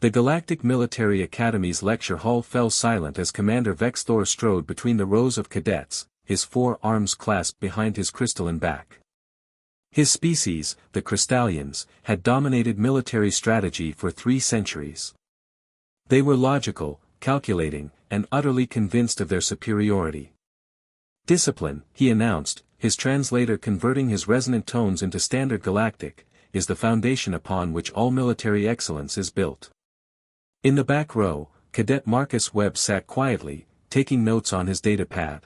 The Galactic Military Academy's lecture hall fell silent as Commander Vexthor strode between the rows of cadets, his 4 arms clasped behind his crystalline back. His species, the Crystallians, had dominated military strategy for 3 centuries. They were logical, calculating, and utterly convinced of their superiority. Discipline, he announced, his translator converting his resonant tones into standard galactic, is the foundation upon which all military excellence is built. In the back row, Cadet Marcus Webb sat quietly, taking notes on his datapad.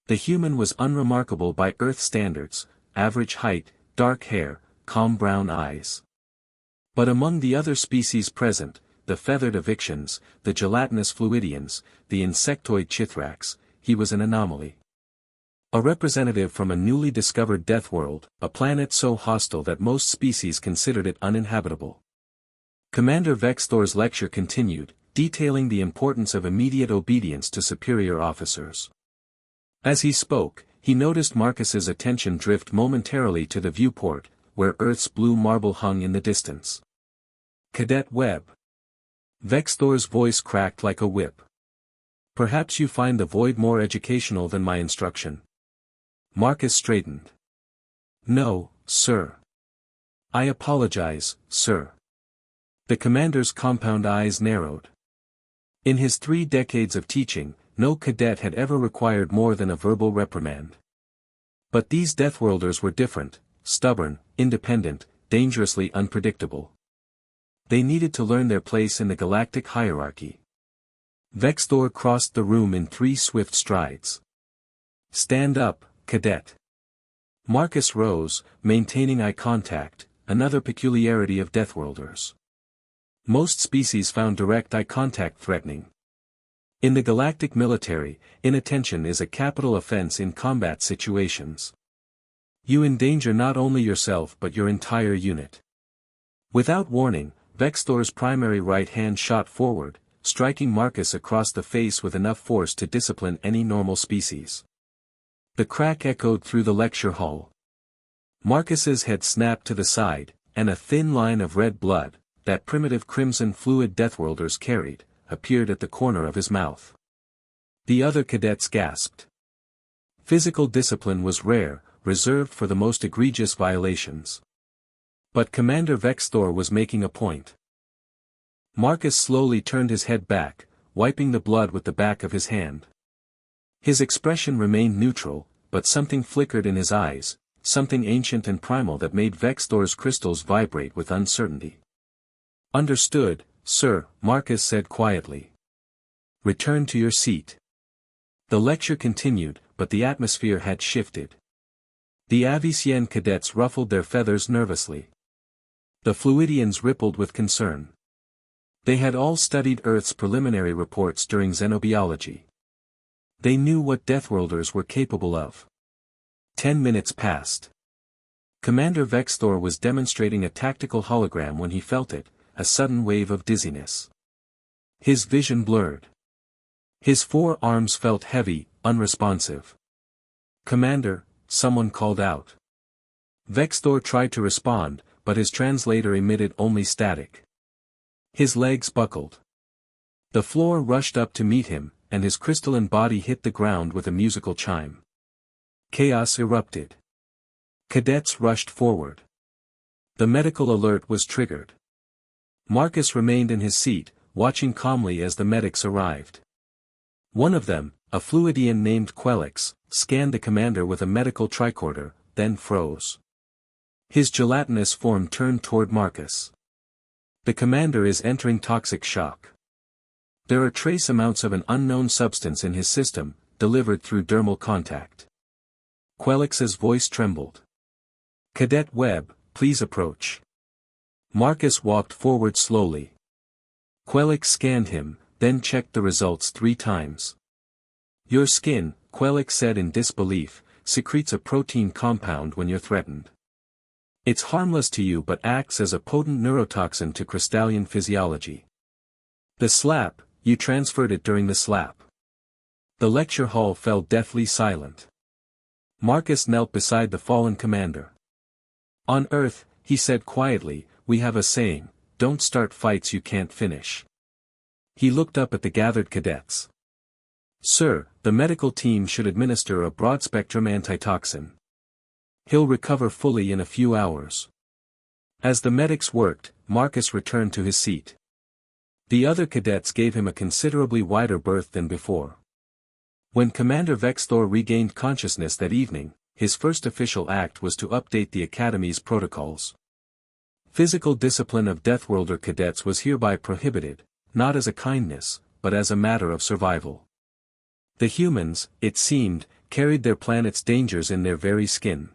The human was unremarkable by Earth standards, average height, dark hair, calm brown eyes. But among the other species present, the feathered evictions, the gelatinous fluidians, the insectoid chithrax, he was an anomaly. A representative from a newly discovered death world, a planet so hostile that most species considered it uninhabitable. Commander Vexthor's lecture continued, detailing the importance of immediate obedience to superior officers. As he spoke, he noticed Marcus's attention drift momentarily to the viewport, where Earth's blue marble hung in the distance. Cadet Webb. Vexthor's voice cracked like a whip. Perhaps you find the void more educational than my instruction. Marcus straightened. No, sir. I apologize, sir. The commander's compound eyes narrowed. In his 3 decades of teaching, no cadet had ever required more than a verbal reprimand. But these Deathworlders were different, stubborn, independent, dangerously unpredictable. They needed to learn their place in the galactic hierarchy. Vexthor crossed the room in 3 swift strides. Stand up, cadet. Marcus rose, maintaining eye contact, another peculiarity of Deathworlders. Most species found direct eye contact threatening. In the galactic military, inattention is a capital offense in combat situations. You endanger not only yourself but your entire unit. Without warning, Vexthor's primary right hand shot forward, striking Marcus across the face with enough force to discipline any normal species. The crack echoed through the lecture hall. Marcus's head snapped to the side, and a thin line of red blood, that primitive crimson fluid Deathworlders carried, appeared at the corner of his mouth. The other cadets gasped. Physical discipline was rare, reserved for the most egregious violations. But Commander Vexthor was making a point. Marcus slowly turned his head back, wiping the blood with the back of his hand. His expression remained neutral, but something flickered in his eyes, something ancient and primal that made Vexthor's crystals vibrate with uncertainty. Understood, sir, Marcus said quietly. Return to your seat. The lecture continued, but the atmosphere had shifted. The Avicien cadets ruffled their feathers nervously. The Fluidians rippled with concern. They had all studied Earth's preliminary reports during xenobiology. They knew what Deathworlders were capable of. 10 minutes passed. Commander Vexthor was demonstrating a tactical hologram when he felt it, a sudden wave of dizziness. His vision blurred. His 4 arms felt heavy, unresponsive. Commander, someone called out. Vexthor tried to respond, but his translator emitted only static. His legs buckled. The floor rushed up to meet him, and his crystalline body hit the ground with a musical chime. Chaos erupted. Cadets rushed forward. The medical alert was triggered. Marcus remained in his seat, watching calmly as the medics arrived. One of them, a Fluidian named Quelix, scanned the commander with a medical tricorder, then froze. His gelatinous form turned toward Marcus. The commander is entering toxic shock. There are trace amounts of an unknown substance in his system, delivered through dermal contact. Quelix's voice trembled. Cadet Webb, please approach. Marcus walked forward slowly. Quelix scanned him, then checked the results 3 times. Your skin, Quelix said in disbelief, secretes a protein compound when you're threatened. It's harmless to you but acts as a potent neurotoxin to crystalline physiology. The slap, you transferred it during the slap. The lecture hall fell deathly silent. Marcus knelt beside the fallen commander. On Earth, he said quietly, we have a saying, don't start fights you can't finish. He looked up at the gathered cadets. Sir, the medical team should administer a broad-spectrum antitoxin. He'll recover fully in a few hours. As the medics worked, Marcus returned to his seat. The other cadets gave him a considerably wider berth than before. When Commander Vexthor regained consciousness that evening, his first official act was to update the Academy's protocols. Physical discipline of Deathworlder cadets was hereby prohibited, not as a kindness, but as a matter of survival. The humans, it seemed, carried their planet's dangers in their very skin.